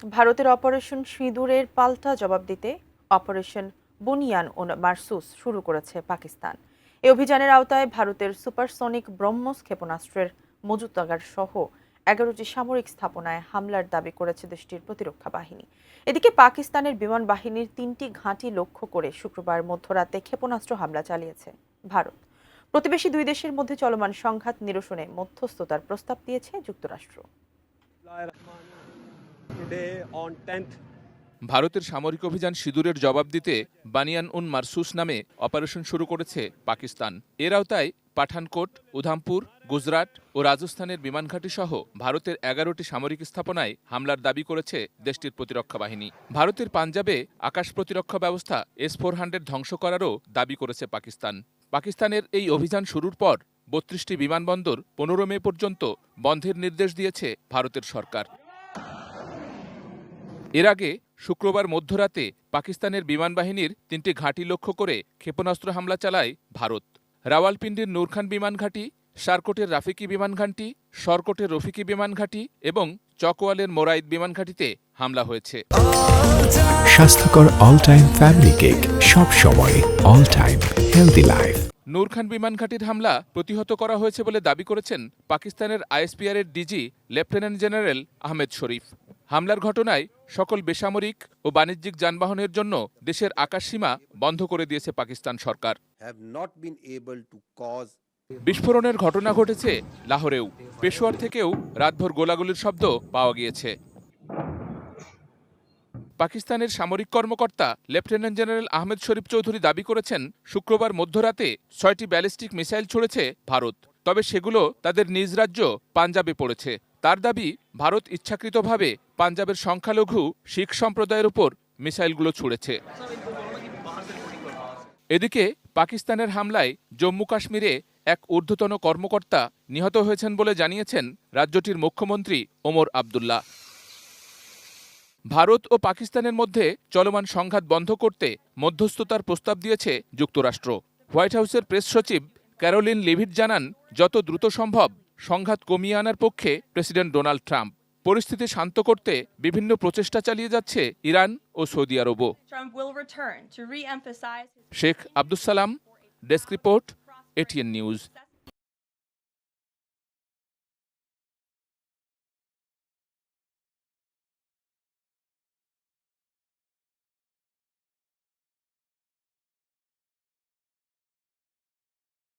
ভারতের অপারেশন সিঁদুরের পাল্টা জবাব দিতে অপারেশন বুনিয়ান ও মারসুস শুরু করেছে পাকিস্তান। এই অভিযানের আওতায় ভারতের সুপারসনিক ব্রহ্মস ক্ষেপণাস্ত্রের মজুতাগার সহ 11টি সামরিক স্থাপনায় হামলার দাবি করেছে দেশটির প্রতিরক্ষা বাহিনী। এদিকে পাকিস্তানের বিমান বাহিনীর 3টি ঘাঁটি লক্ষ্য করে শুক্রবার মধ্যরাতে ক্ষেপণাস্ত্র হামলা চালিয়েছে ভারত। প্রতিবেশী দুই দেশের মধ্যে চলমান সংঘাত নিরসনে মধ্যস্থতার প্রস্তাব দিয়েছে যুক্তরাষ্ট্র। ভারতের সামরিক অভিযান সিঁদুরের জবাব দিতে বানিয়ান উন মারসুস নামে অপারেশন শুরু করেছে পাকিস্তান। এর আওতায় পাঠানকোট, উধামপুর, গুজরাট ও রাজস্থানের বিমানঘাটি সহ ভারতের 11টি সামরিক স্থাপনায় হামলার দাবি করেছে দেশটির প্রতিরক্ষা বাহিনী। ভারতের পাঞ্জাবে আকাশ প্রতিরক্ষা ব্যবস্থা S-400 ধ্বংস করারও দাবি করেছে পাকিস্তান। পাকিস্তানের এই অভিযান শুরুর পর 32টি বিমানবন্দর 15 মে পর্যন্ত বন্ধের নির্দেশ দিয়েছে ভারতের সরকার। এর আগে শুক্রবার মধ্যরাতে পাকিস্তানের বিমান বাহিনীর 3টি ঘাঁটি লক্ষ্য করে ক্ষেপণাস্ত্র হামলা চালায় ভারত। রাওয়ালপিন্ডির নূরখান বিমান ঘাঁটি, শারকোটের রাফিকি বিমান ঘাঁটি, শরকোটের রফিকি বিমান ঘাঁটি এবং চকওয়ালের মোরাইদ বিমান ঘাঁটিতে হামলা হয়েছে। স্বাস্থ্যকর অল টাইম ফ্যামিলি কেক, সব সময় all time healthy life. Nur Khan বিমান ঘাঁটির হামলা প্রতিহত করা হয়েছে বলে দাবি করেছেন পাকিস্তানের ISPR এর ডিজি লেফটেন্যান্ট জেনারেল আহমেদ শরীফ। হামলার ঘটনায় সকল বেসামরিক ও বাণিজ্যিক যানবাহনের জন্য দেশের আকাশসীমা বন্ধ করে দিয়েছে পাকিস্তান সরকার। বিস্ফোরণের ঘটনা ঘটেছে লাহোরেও। পেশোয়ার থেকেও রাতভর গোলাগুলির শব্দ পাওয়া গিয়েছে। পাকিস্তানের সামরিক কর্মকর্তা লেফটেন্যান্ট জেনারেল আহমেদ শরীফ চৌধুরী দাবি করেছেন, শুক্রবার মধ্যরাতে 6টি ব্যালিস্টিক মিসাইল ছুড়েছে ভারত, তবে সেগুলো তাদের নিজ রাজ্য পাঞ্জাবে পড়েছে। তার দাবি, ভারত ইচ্ছাকৃতভাবে পাঞ্জাবের সংখ্যালঘু শিখ সম্প্রদায়ের উপর মিসাইলগুলো ছুড়েছে। এদিকে পাকিস্তানের হামলায় জম্মু কাশ্মীরে এক ঊর্ধ্বতন কর্মকর্তা নিহত হয়েছেন বলে জানিয়েছেন রাজ্যটির মুখ্যমন্ত্রী ওমর আবদুল্লাহ। ভারত ও পাকিস্তানের মধ্যে চলমান সংঘাত বন্ধ করতে মধ্যস্থতার প্রস্তাব দিয়েছে যুক্তরাষ্ট্র। হোয়াইট হাউসের প্রেস সচিব ক্যারোলিন লিভিট জানান, যত দ্রুত সম্ভব সংঘাত কমিয়ে আনার পক্ষে প্রেসিডেন্ট ডোনাল্ড ট্রাম্প। পরিস্থিতি শান্ত করতে বিভিন্ন প্রচেষ্টা চালিয়ে যাচ্ছে ইরান ও Saudi আরবও। Sheikh Abdus Salam, desk report, ATN news.